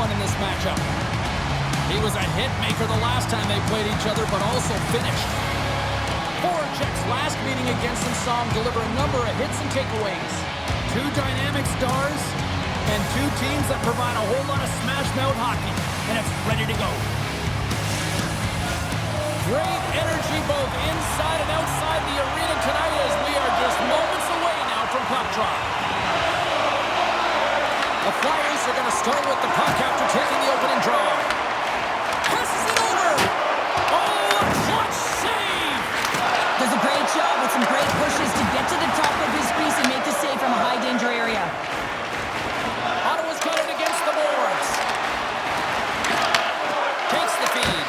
one in this matchup. He was a hit maker the last time they played each other, but also finished. Voracek's last meeting against him saw him deliver a number of hits and takeaways. Two dynamic stars and two teams that provide a whole lot of smash-mouth hockey, and it's ready to go. Great energy both inside and outside the arena tonight as we are just moments away now from puck drop. The Flyers are going to start with the puck after taking the opening draw. Passes it over. Oh, a clutch save. Does a great job with some great pushes to get to the top of his crease and make the save from a high-danger area. Ottawa's got it against the boards. Takes the feed.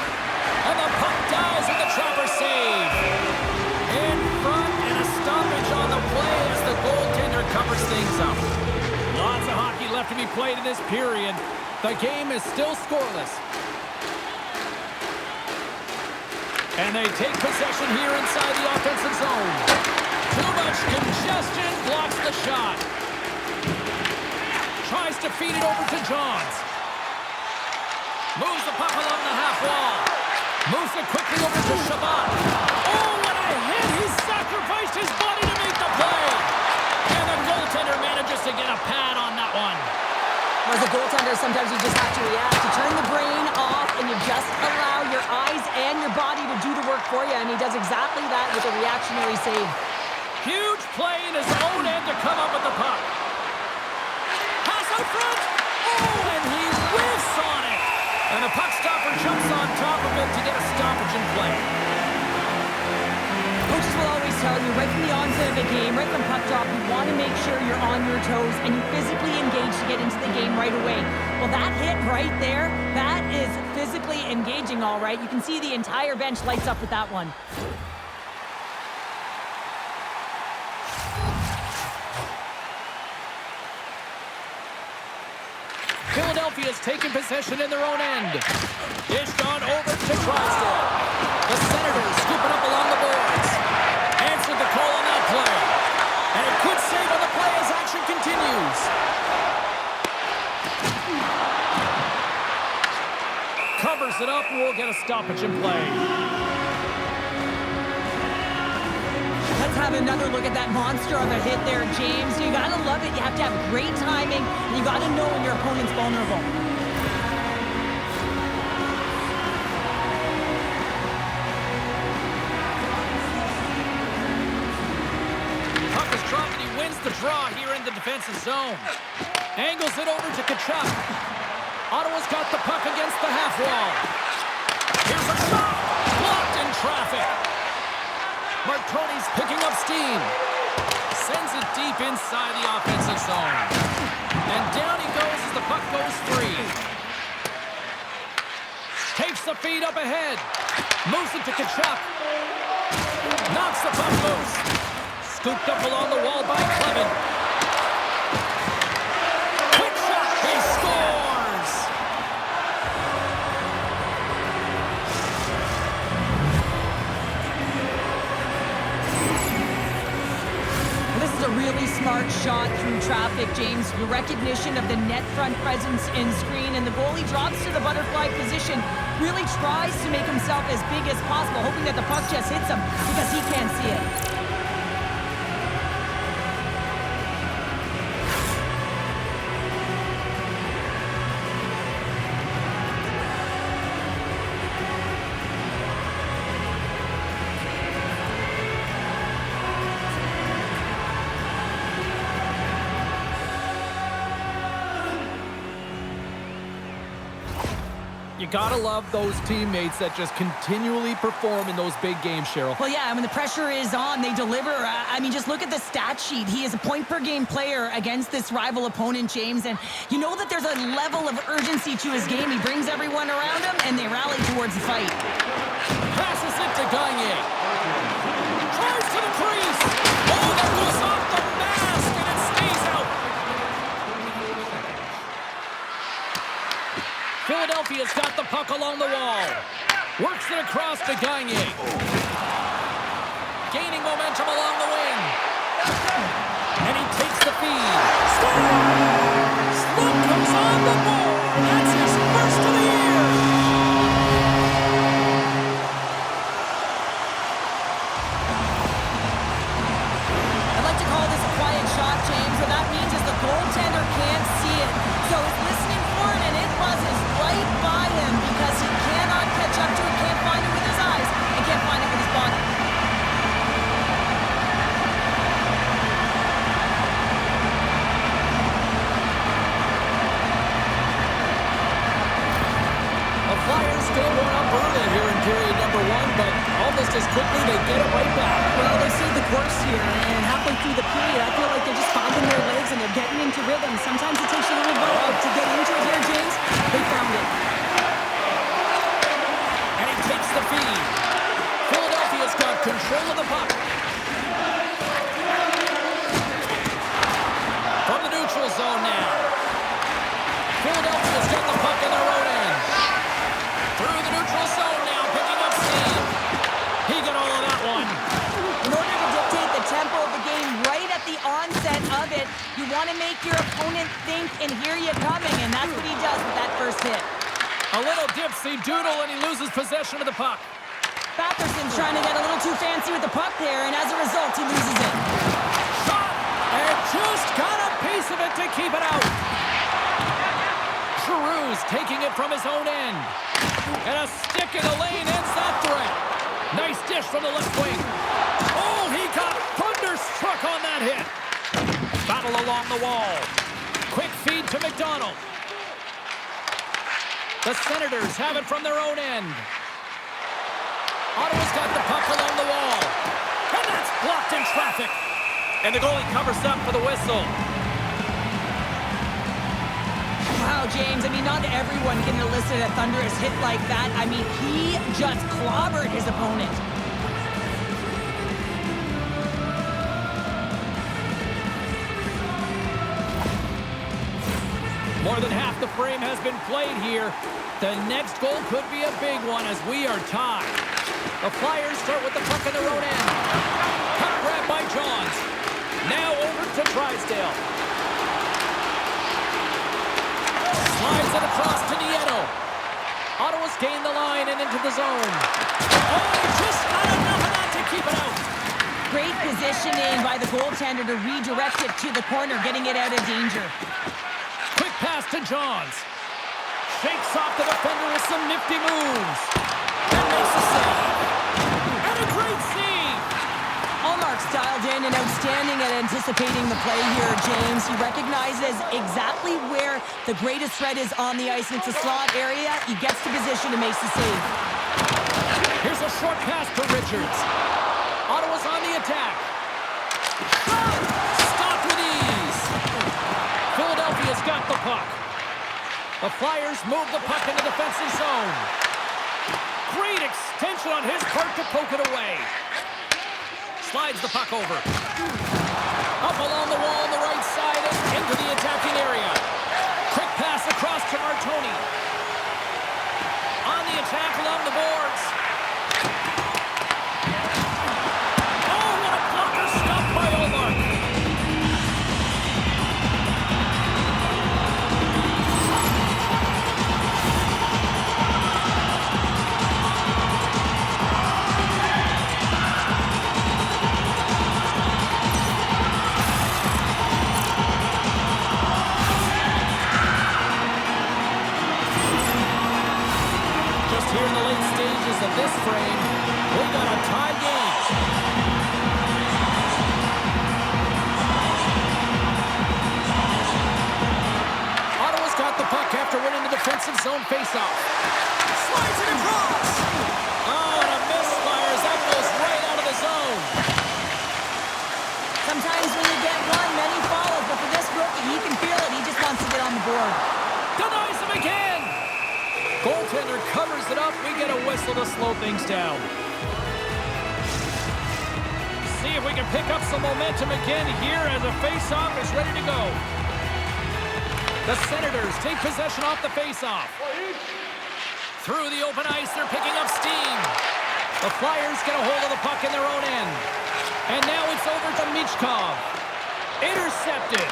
And the puck dies with the Trapper save. In front and a stoppage on the play as the goaltender covers things up. Lots of hockey left to be played in this period. The game is still scoreless. And they take possession here inside the offensive zone. Too much congestion blocks the shot. Tries to feed it over to Johns. Moves the puck along the half wall. Moves it quickly over to Shabbat. Oh, what a hit! He sacrificed his body to make the play. And the goaltender manages to get a pad on that one. As a goaltender, sometimes you just have to react. You turn the brain off and you just allow your eyes and your body to do the work for you. And he does exactly that with a reactionary save. Huge play in his own end to come up with the puck. Pass out front. Oh, and he whiffs on it. And the puck stopper jumps on top of it to get a stoppage in play. Coaches will always tell you, right from the onset of the game, right from puck drop, you want to make sure you're on your toes and you physically engage to get into the game right away. Well, that hit right there, that is physically engaging, all right. You can see the entire bench lights up with that one. Philadelphia's taken possession in their own end. Dished on over to Drysdale. The Senators scooping up along the boards. Answered the call on that play. And a good save on the play as action continues. Covers it up and we'll get a stoppage in play. Let's have another look at that monster of a hit there, James. You gotta love it. You have to have great timing, and you gotta know when your opponent's vulnerable. Puck is dropped and he wins the draw here in the defensive zone. Angles it over to Tkachuk. Ottawa's got the puck against the half wall. Here's a shot. Blocked in traffic. Marconi's picking up steam. Sends it deep inside the offensive zone. And down he goes as the puck goes free. Takes the feed up ahead. Moves it to Tkachuk. Knocks the puck loose. Scooped up along the wall by Clement. Quick shot. He scores! This is a really smart shot through traffic, James. The recognition of the net front presence in screen, and the goalie drops to the butterfly position, really tries to make himself as big as possible, hoping that the puck just hits him because he can't see it. You gotta love those teammates that just continually perform in those big games, Cheryl. Well, yeah, when the pressure is on, they deliver. I mean, just look at the stat sheet. He is a point-per-game player against this rival opponent, James, and you know that there's a level of urgency to his game. He brings everyone around him, and they rally towards the fight. Passes it to Gagne. Drives to the crease. Oh, that goes off the mask, and it stays out. Philadelphia's got the puck along the wall. Works it across to Gagne. Gaining momentum along the wing. And he takes the feed. Scores! Luke comes on the board. That's his stayed one up early here in period number one, but almost as quickly they get it right back. Well, they stayed the course here, and halfway through the period, I feel like they're just finding their legs and they're getting into rhythm. Sometimes it takes a little bit to get into it here, James. They found it. And he takes the feed. Philadelphia's got control of the puck. From the neutral zone now. Philadelphia's got the puck in their own end. Through the neutral zone now, picking up steam. He got all of that one. In order to dictate the tempo of the game right at the onset of it, you want to make your opponent think and hear you coming, and that's what he does with that first hit. A little dipsy doodle, and he loses possession of the puck. Batterson's trying to get a little too fancy with the puck there, and as a result, he loses it. Shot! And just got a piece of it to keep it out. Giroux's taking it from his own end. And a stick in the lane ends that threat. Nice dish from the left wing. Oh, he got thunderstruck on that hit. Battle along the wall. Quick feed to McDonald. The Senators have it from their own end. Ottawa's got the puck along the wall. And that's blocked in traffic. And the goalie covers up for the whistle. Wow, James, I mean, not everyone can elicit a thunderous hit like that. I mean, he just clobbered his opponent. More than half the frame has been played here. The next goal could be a big one as we are tied. The Flyers start with the puck in their own end. Puck grab by Johns. Now over to Drysdale. Slides it across to Nieto. Ottawa's gained the line and into the zone. Oh, just not enough of that to keep it out. Great positioning by the goaltender to redirect it to the corner, getting it out of danger. Quick pass to Johns. Shakes off the defender with some nifty moves. And makes the save. And a great save. Allmark's dialed in and outstanding at anticipating the play here, James. He recognizes exactly where the greatest threat is on the ice. It's a slot area. He gets to position and makes the save. Here's a short pass to Richards. Ottawa's on the attack. Shot! Stopped with ease. Philadelphia's got the puck. The Flyers move the puck in the defensive zone. Great extension on his part to poke it away. Slides the puck over. Up along the wall on the right side and into the attacking area. Quick pass across to Martoni. On the attack along the boards. Oh, what a blocker stopped by Omar. Here in the late stages of this frame, we got a tie game. Ottawa's got the puck after winning the defensive zone faceoff. Slides it across. Oh, and a miss, Flyers. That goes right out of the zone. Sometimes when you get one, many follow, but for this rookie, he can feel it. He just wants to get on the board. Denies him again. Goaltender covers it up. We get a whistle to slow things down. See if we can pick up some momentum again here as the face-off is ready to go. The Senators take possession off the face-off. Through the open ice, they're picking up steam. The Flyers get a hold of the puck in their own end. And now it's over to Michkov. Intercepted.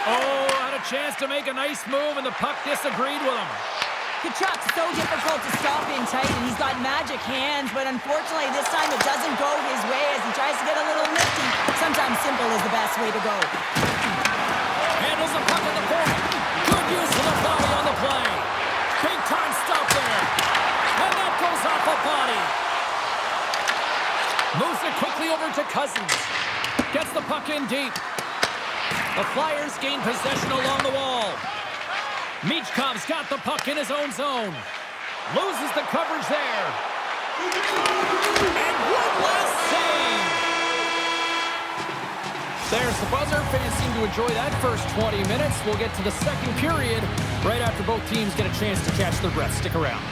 Oh, had a chance to make a nice move, and the puck disagreed with him. Kachuk's so difficult to stop in tight, and he's got magic hands, but unfortunately this time it doesn't go his way as he tries to get a little nifty. Sometimes simple is the best way to go. Handles the puck at the point. Good use of the body on the play. Big time stop there. And that goes off the body. Moves it quickly over to Cousins. Gets the puck in deep. The Flyers gain possession along the wall. Michkov's got the puck in his own zone. Loses the coverage there. And one last save. There's the buzzer. Fans seem to enjoy that first 20 minutes. We'll get to the second period right after both teams get a chance to catch their breath. Stick around.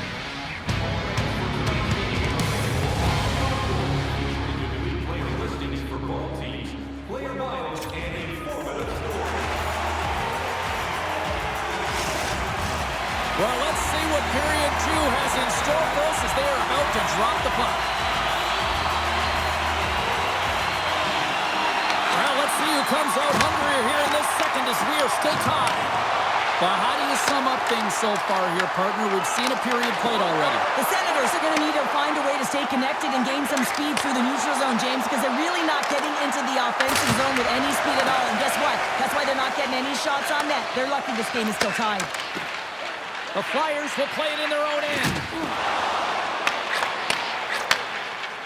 Well, let's see what period 2 has in store for us as they are about to drop the puck. Well, let's see who comes out hungrier here in this second as we are still tied. Well, how do you sum up things so far here, partner? We've seen a period played already. The Senators are going to need to find a way to stay connected and gain some speed through the neutral zone, James, because they're really not getting into the offensive zone with any speed at all. And guess what? That's why they're not getting any shots on net. They're lucky this game is still tied. The Flyers will play it in their own end.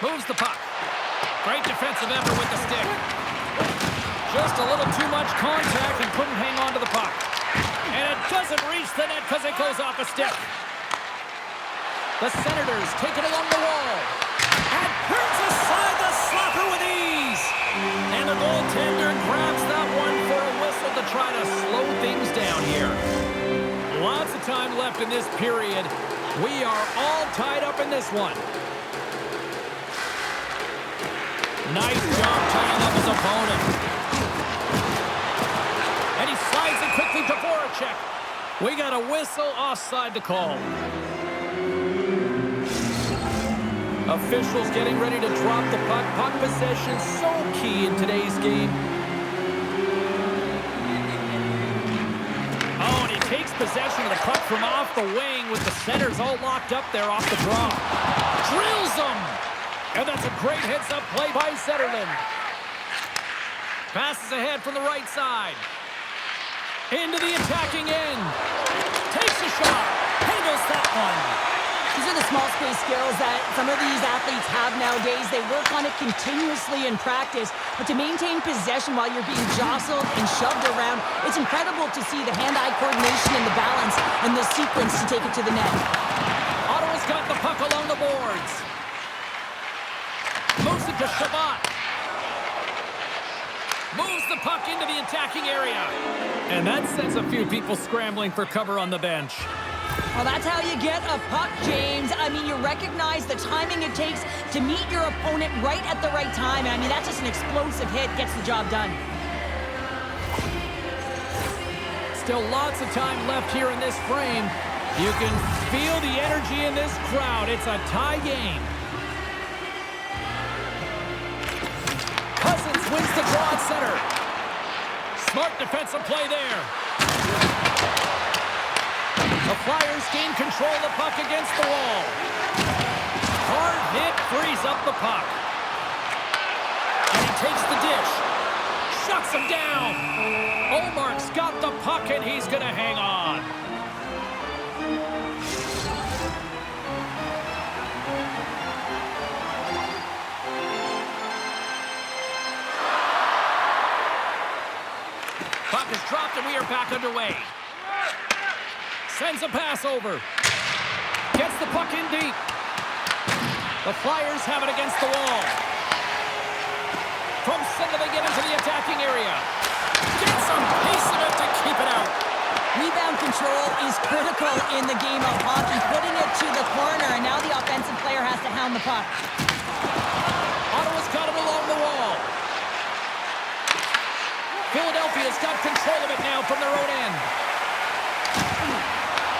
Moves the puck. Great defensive effort with the stick. Just a little too much contact and couldn't hang on to the puck. And it doesn't reach the net because it goes off a stick. The Senators take it along the wall. And turns aside the slapper with ease. And the goaltender grabs that one for a whistle to try to slow things down here. Lots of time left in this period. We are all tied up in this one. Nice job tying up his opponent. And he slides it quickly to Voracek. We got a whistle offside to call. Officials getting ready to drop the puck. Puck possession so key in today's game. Oh, and he takes possession of the puck from off the wing with the centers all locked up there off the draw. Drills him! And that's a great heads-up play by Zetterlund. Passes ahead from the right side. Into the attacking end. Takes a shot. Handles that one. These are the small space skills that some of these athletes have nowadays. They work on it continuously in practice, but to maintain possession while you're being jostled and shoved around, it's incredible to see the hand-eye coordination and the balance and the sequence to take it to the net. Ottawa's got the puck along the boards. Moves it to Shabbat. Moves the puck into the attacking area. And that sends a few people scrambling for cover on the bench. Well, that's how you get a puck, James. I mean, you recognize the timing it takes to meet your opponent right at the right time. I mean, that's just an explosive hit, gets the job done. Still lots of time left here in this frame. You can feel the energy in this crowd. It's a tie game. Cousins wins the draw at center. Smart defensive play there. The Flyers gain control of the puck against the wall. Hard hit frees up the puck. And he takes the dish. Shuts him down. Omark's got the puck and he's going to hang on. Puck is dropped and we are back underway. Sends a pass over. Gets the puck in deep. The Flyers have it against the wall. From center they get into the attacking area. Gets some pace in it to keep it out. Rebound control is critical in the game of hockey. Putting it to the corner, and now the offensive player has to hound the puck. Ottawa's got it along the wall. Philadelphia's got control of it now from their own end.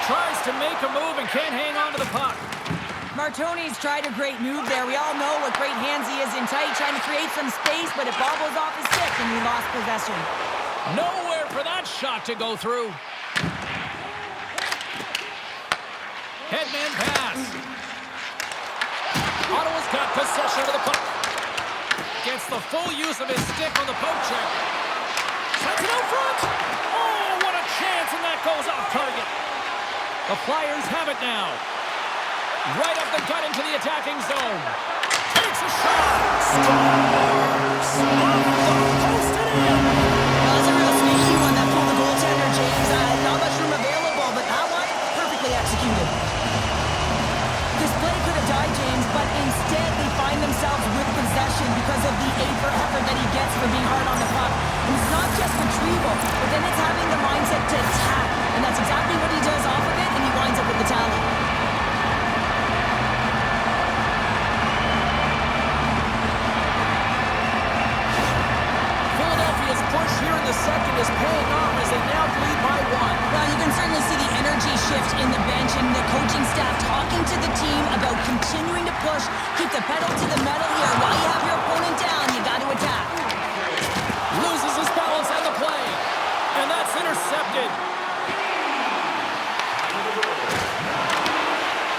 Tries to make a move and can't hang on to the puck. Martoni's tried a great move there. We all know what great hands he is in tight, trying to create some space, but it bobbles off his stick and we lost possession. Nowhere for that shot to go through. Headman pass. Ottawa's got possession of the puck. Gets the full use of his stick on the poke check. Sends it out front. Oh, what a chance, and that goes off target. The Flyers have it now. Right up the gut into the attacking zone. Takes a shot. Scores! Off the post and in. That was a real sneaky one that pulled the goaltender, James. Not much room available, but that one, perfectly executed. but instead they find themselves with possession because of the effort that he gets for being hard on the puck. And it's not just retrieval, but then it's having the mindset to attack. And that's exactly what he does off of it, and he winds up with the tally. Philadelphia's push here in the second is paying off as they now lead by 1. Well, you can certainly see the energy shift in the bench and the coaching staff talking to the team about continuing to push, keep the pedal to the metal here. While you have your opponent down, you got to attack. Loses his balance on the play, and that's intercepted.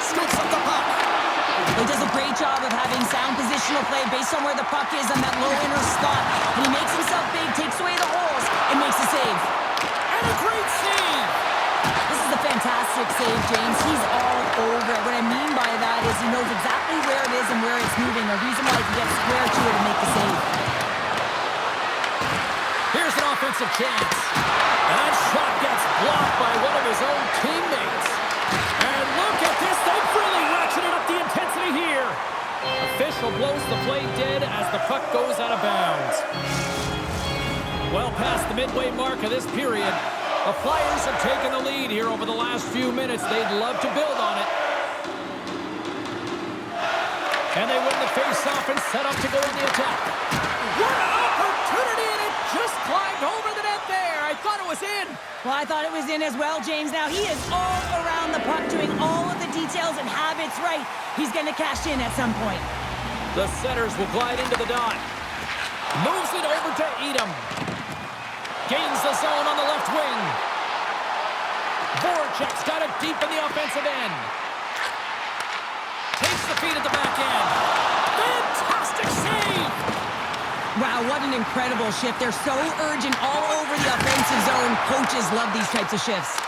Scoops up the puck. He does a great job of having sound positional play based on where the puck is on that low inner slot. And he makes himself big, takes away the holes, and makes a save. And a great save! This is a fantastic save, James. He's all over it. What I mean by that is he knows exactly where it is and where it's moving. A reason why he can get square to it and make the save. Here's an offensive chance. And that shot gets blocked by one of his own teammates. And look at this. They've really ratcheted up the intensity here. Official blows the play dead as the puck goes out of bounds. Well past the midway mark of this period, the Flyers have taken the lead here over the last few minutes. They'd love to build on it. And they win the face-off and set up to go on the attack. What an opportunity, and it just climbed over the net there. I thought it was in. Well, I thought it was in as well, James. Now, he is all around the puck, doing all of the details and habits right. He's going to cash in at some point. The Senators will glide into the dot. Moves it over to Edom. Gains the zone on the left wing. Voracek's got it deep in the offensive end. Takes the feed at the back end. Fantastic save! Wow, what an incredible shift. They're so urgent all over the offensive zone. Coaches love these types of shifts.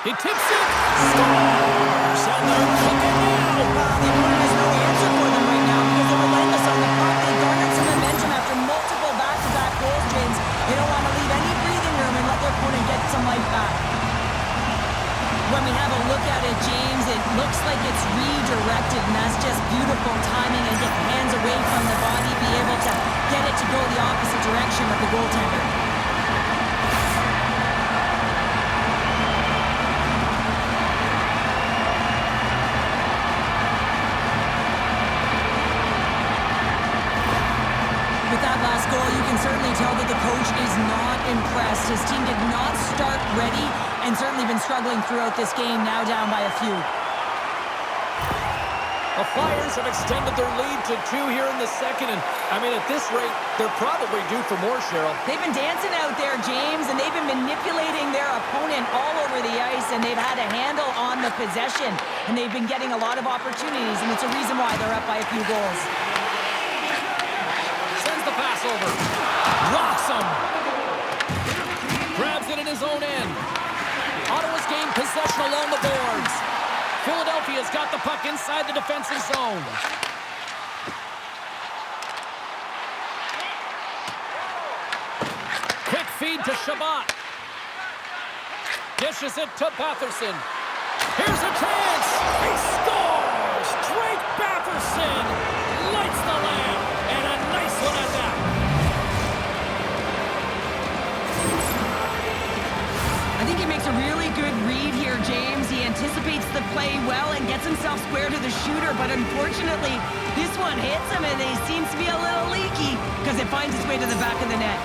He tips it. Scores! And they're cooking now. The opponent has no answer for them right now because they're relentless on the puck. They garnered some momentum after multiple back-to-back goals, James. They don't want to leave any breathing room and let their opponent get some life back. When we have a look at it, James, it looks like it's redirected, and that's just beautiful timing and get hands away from the body, be able to get it to go the opposite direction of the goaltender. With that last goal, you can certainly tell that the coach is not impressed. His team did not start ready and certainly been struggling throughout this game, now down by a few. The Flyers have extended their lead to 2 here in the second, and I mean, at this rate, they're probably due for more, Cheryl. They've been dancing out there, James, and they've been manipulating their opponent all over the ice, and they've had a handle on the possession, and they've been getting a lot of opportunities, and it's a reason why they're up by a few goals. Sends the pass over. Rocks him. Grabs it in his own end. Ottawa's gained possession along the boards. Philadelphia's got the puck inside the defensive zone. Quick feed to Shabbat. Dishes it to Batherson. Here's a chance. He scores! Drake Batherson lights the lamp. And a nice one at that. I think he makes a really good read here, James. He anticipates the play well and gets himself square to the shooter, but unfortunately, this one hits him and he seems to be a little leaky because it finds its way to the back of the net.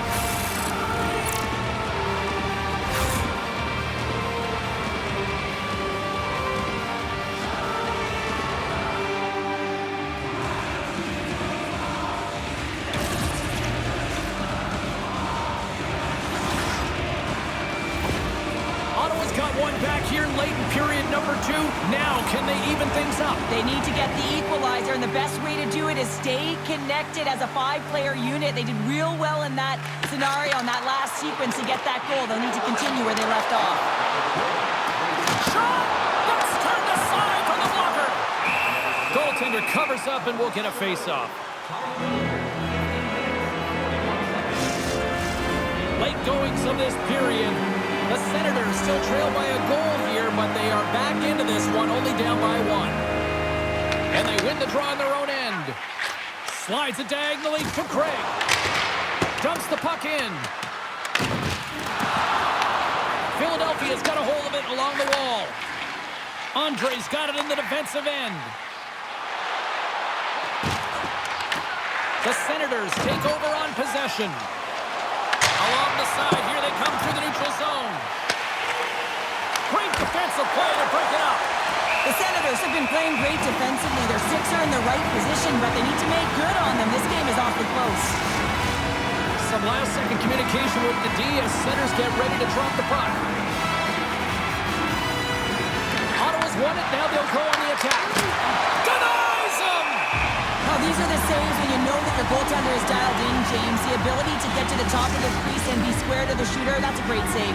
Now, can they even things up? They need to get the equalizer, and the best way to do it is stay connected as a 5-player unit. They did real well in that scenario, in that last sequence to get that goal. They'll need to continue where they left off. Shot! That's turned aside from the blocker. Goaltender covers up and will get a face-off. Late goings of this period. The Senators still trail by a goal here, but they are back into this one, only down by 1. And they win the draw in their own end. Slides it diagonally to Craig. Dumps the puck in. Philadelphia's got a hold of it along the wall. Andre's got it in the defensive end. The Senators take over on possession. Along the side, here they come through the neutral zone. Great defensive play to break it up. The Senators have been playing great defensively. Their sticks are in the right position, but they need to make good on them. This game is awfully close. Some last-second communication with the D as Senators get ready to drop the puck. Ottawa's won it. Now they'll go on the attack. Denies him! Well, these are the saves when you know that your goaltender is dialed in, James. The ability to get to the top of the crease and be square to the shooter, that's a great save.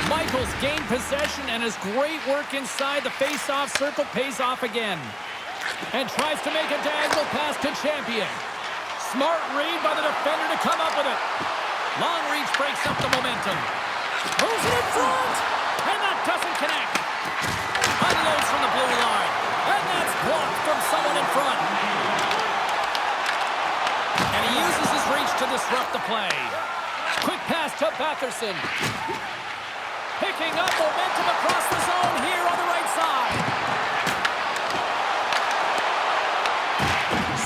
Michaels gained possession, and his great work inside the face-off circle pays off again. And tries to make a diagonal pass to Champion. Smart read by the defender to come up with it. Long reach breaks up the momentum. Moves it in front, and that doesn't connect. Unloads from the blue line, and that's blocked from someone in front. And he uses his reach to disrupt the play. Quick pass to Batherson. Picking up momentum across the zone here on the right side.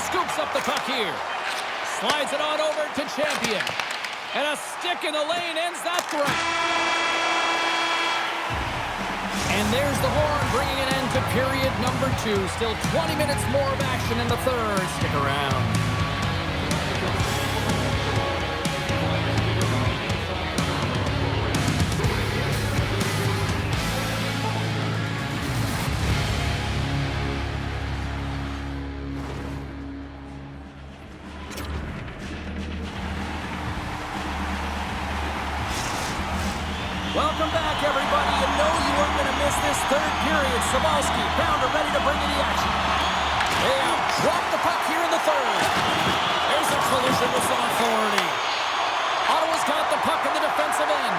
Scoops up the puck here. Slides it on over to Champion. And a stick in the lane ends that threat. And there's the horn bringing an end to period number 2. Still 20 minutes more of action in the third. Stick around. Welcome back, everybody. You know you weren't going to miss this third period. Sabalski, Pounder ready to bring in the action. They have dropped the puck here in the third. There's a collision with some authority. Ottawa's got the puck in the defensive end.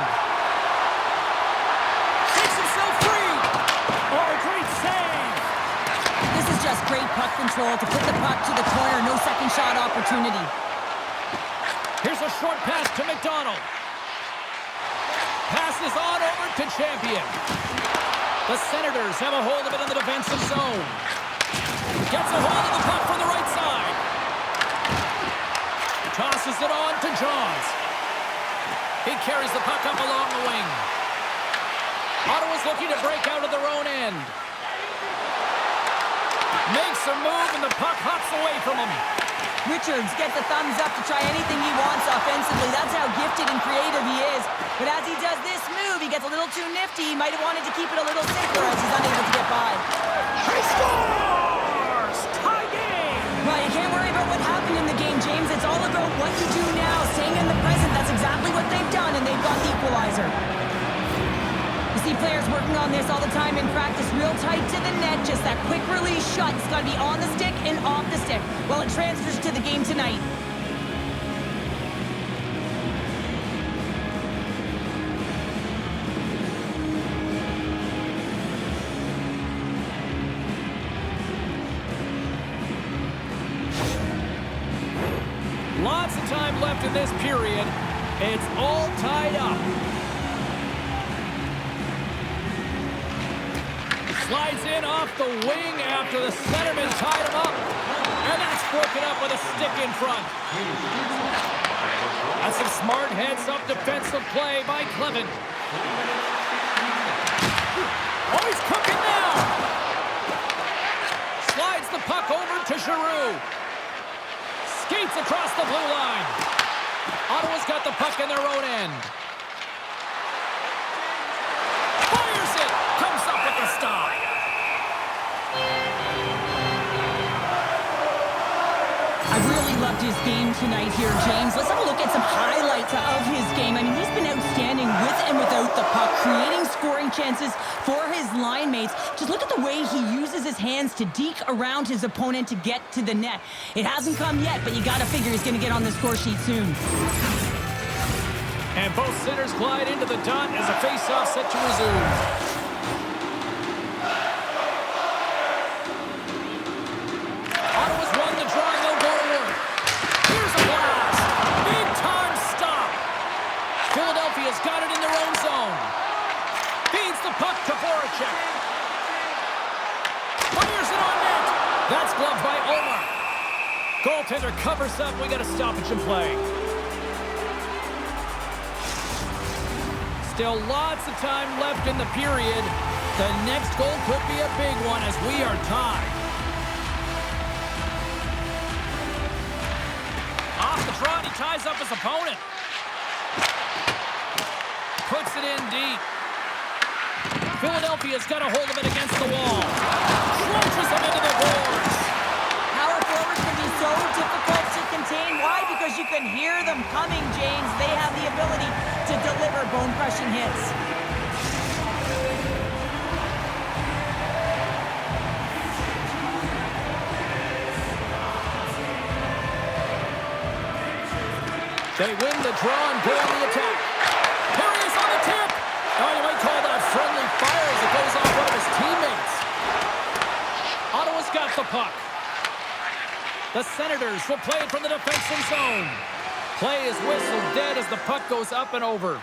Shakes himself free. Oh, great save. This is just great puck control to put the puck to the corner. No second shot opportunity. Here's a short pass to McDonald. Passes on over to Champion. The Senators have a hold of it in the defensive zone. Gets a hold of the puck from the right side. Tosses it on to Johns. He carries the puck up along the wing. Ottawa's looking to break out of their own end. Makes a move and the puck hops away from him. Richards gets a thumbs up to try anything he wants offensively. That's how gifted and creative he is. But as he does this move, he gets a little too nifty. He might have wanted to keep it a little safer as he's unable to get by. He scores! Tie game! Well, you can't worry about what happened in the game, James. It's all about what you do now, staying in the present. That's exactly what they've done, and they've got the equalizer. You see players working on this all the time in practice, real tight to the net, just that quick release shot. It's got to be on the stick and off the stick. Well, it transfers to the game tonight. Lots of time left in this period. It's all tied up. Slides in off the wing after the centerman tied him up. And that's broken up with a stick in front. That's some smart heads-up defensive play by Clement. Oh, he's cooking now. Slides the puck over to Giroux. Skates across the blue line. Ottawa's got the puck in their own end. Fires it. Comes up with the stop. I really loved his game tonight here, James. Let's have a look at some highlights of his game. I mean, he's been outstanding with and without the puck, creating scoring chances for his line mates. Just look at the way he uses his hands to deke around his opponent to get to the net. It hasn't come yet, but you got to figure he's going to get on the score sheet soon. And both centers glide into the dot as a face-off set to resume. Ottawa's won the draw, and they'll go to work. Here's a blast. Big-time stop. Philadelphia's got it in their own zone. Feeds the puck to Voracek. Fires it on net. That's gloved by Omar. Goaltender covers up. We got a stoppage in play. Still lots of time left in the period. The next goal could be a big one as we are tied. Off the trot, he ties up his opponent. Puts it in deep. Philadelphia's got a hold of it against the wall. Crunches him into the boards. Power forwards can be so difficult to contain. Why? Because you can hear them coming, James. They have the ability to deliver bone-crushing hits. They win the draw and go on the attack. Here he is on the tip. Oh, you might call that friendly fire as it goes off one of his teammates. Ottawa's got the puck. The Senators will play it from the defensive zone. Play is whistled dead as the puck goes up and over.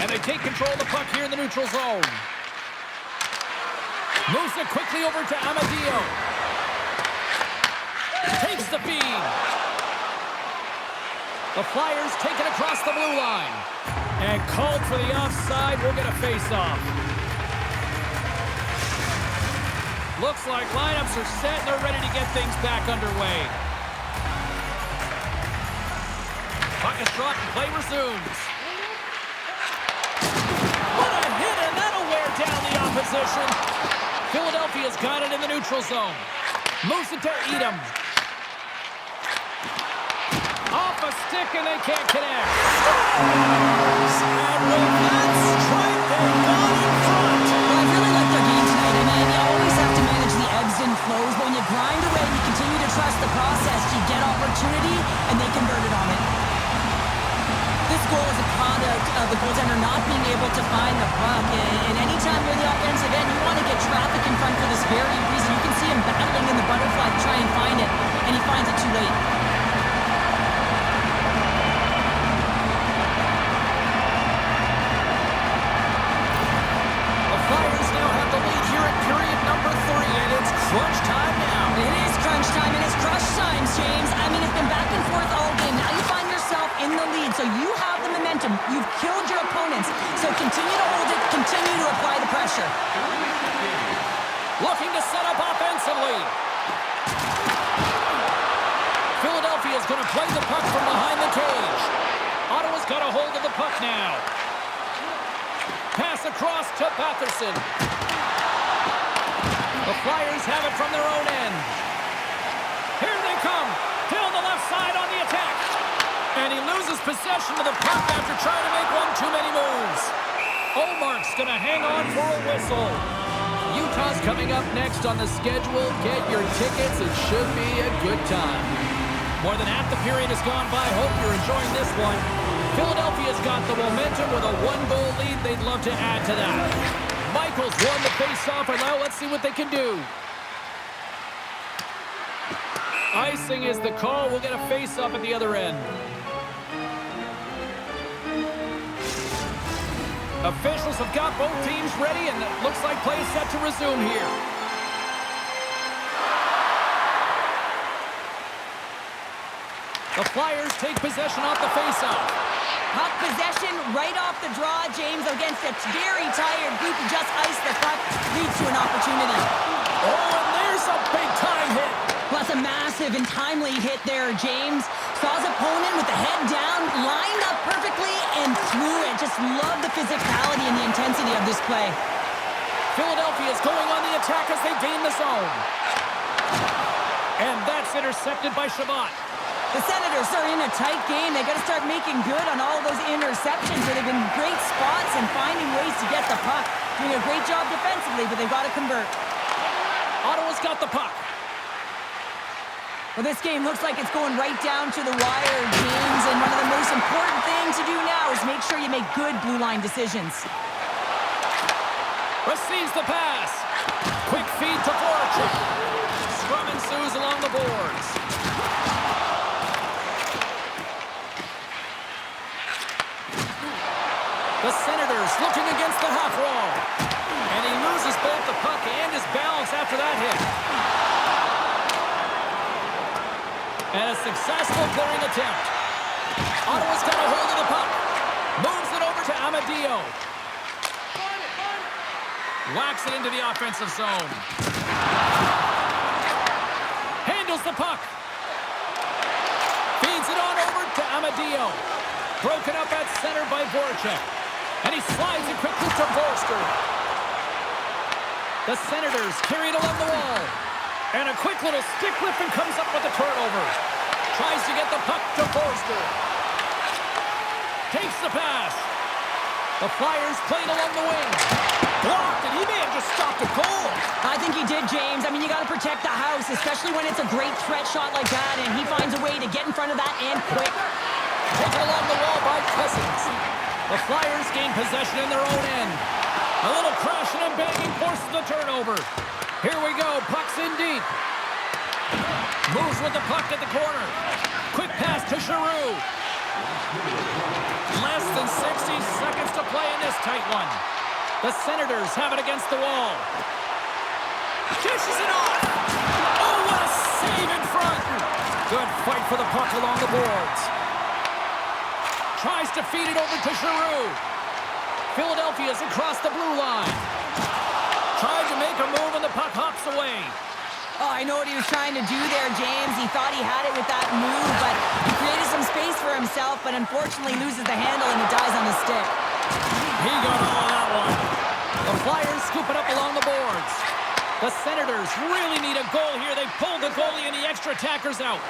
And they take control of the puck here in the neutral zone. Moves it quickly over to Amadio. Takes the feed. The Flyers take it across the blue line. And called for the offside. We'll get a face-off. Looks like lineups are set and they're ready to get things back underway. Puck is dropped and play resumes. What a hit, and that'll wear down the opposition. Philadelphia's got it in the neutral zone. Moves it to Edom. Off a stick, and they can't connect. And with that strike, they've gone in front. Well, I really like their game tonight. I mean, you always have to manage the ebbs and flows, but when you grind away and you continue to trust the process, you get opportunity, and they converted on it. This goal is a product of the goaltender not being able to find the puck. And anytime you're in the offensive end, you want to get traffic in front for this very reason. You can see him battling in the butterfly to try and find it, and he finds it too late. The Flyers now have the lead here at period number 3, and it's crunch time now. It is crunch time, and it's crush time, James. I mean, it's been back and forth all game. Now you find yourself in the lead, so you have the momentum. You've killed your opponents, so continue to hold it, continue to apply the pressure. Looking to set up offensively. Philadelphia's going to play the puck from behind the cage. Ottawa's got a hold of the puck now. Pass across to Batherson. The Flyers have it from their own end. Here they come. Till the left side on the attack. And he loses possession of the puck after trying to make one too many moves. Omark's going to hang on for a whistle. Utah's coming up next on the schedule. Get your tickets. It should be a good time. More than half the period has gone by. Hope you're enjoying this one. Philadelphia's got the momentum with a 1-goal lead. They'd love to add to that. Michaels won the face-off, and now let's see what they can do. Icing is the call. We'll get a face-off at the other end. Officials have got both teams ready, and it looks like play is set to resume here. The Flyers take possession off the faceoff. Puck possession right off the draw, James, against a very tired group who just iced the puck, leads to an opportunity. Oh, and there's a big-time hit. Plus a massive and timely hit there, James. Saw his opponent with the head down, lined up perfectly, and threw it. Just love the physicality and the intensity of this play. Philadelphia is going on the attack as they gain the zone. And that's intercepted by Shabbat. The Senators are in a tight game. They got to start making good on all of those interceptions. They've been great spots and finding ways to get the puck. Doing a great job defensively, but they've got to convert. Ottawa's got the puck. Well, this game looks like it's going right down to the wire, James, and one of the most important things to do now is make sure you make good blue line decisions. Receives the pass. Quick feed to Voracek. Scrum ensues along the boards. The Senators looking against the half wall. And he loses both the puck and his balance after that hit. And a successful clearing attempt. Ottawa's got a hold of the puck. Moves it over to Amadio. Whacks it into the offensive zone. Handles the puck. Feeds it on over to Amadio. Broken up at center by Voracek. And he slides it quickly to Forster. The Senators carry it along the wall. And a quick little stick lift and comes up with a turnover. Tries to get the puck to Forster. Takes the pass. The Flyers played along the wing. Blocked, and he may have just stopped a goal. I think he did, James. I mean, you got to protect the house, especially when it's a great threat shot like that, and he finds a way to get in front of that and quick. Taken along the wall by Cousins. The Flyers gain possession in their own end. A little crashing and banging forces the turnover. Here we go, puck's in deep. Moves with the puck at the corner. Quick pass to Giroux. Less than 60 seconds to play in this tight one. The Senators have it against the wall. Dishes it off. Oh, what a save in front. Good fight for the puck along the boards. Tries to feed it over to Giroux. Philadelphia's across the blue line. Tried to make a move and the puck hops away. Oh, I know what he was trying to do there, James. He thought he had it with that move, but he created some space for himself, but unfortunately loses the handle and it dies on the stick. He got all of that one. The Flyers scoop it up along the boards. The Senators really need a goal here. They pulled the goalie and the extra attackers out.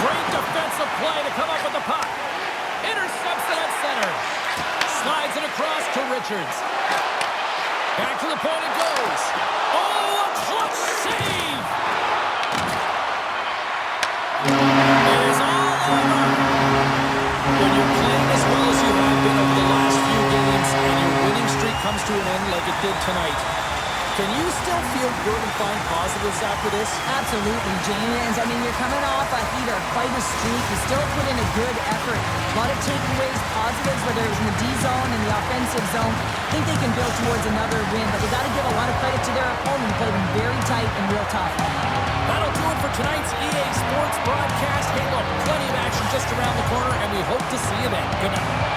Great defensive play to come up with the puck. Intercepts it at center. Slides it across to Richards. Back to the point it goes. Oh, a clutch save! It is all over. When you're playing as well as you have been over the last few games and your winning streak comes to an end like it did tonight, can you still feel good and find positives after this? Absolutely, James. I mean, you're coming off a heater, quite a streak. You still put in a good effort. A lot of takeaways, positives, whether it was in the D zone and the offensive zone. I think they can build towards another win, but they got to give a lot of credit to their opponent who played them very tight and real tough. That'll do it for tonight's EA Sports broadcast. Hey, look, plenty of action just around the corner, and we hope to see you then. Good night.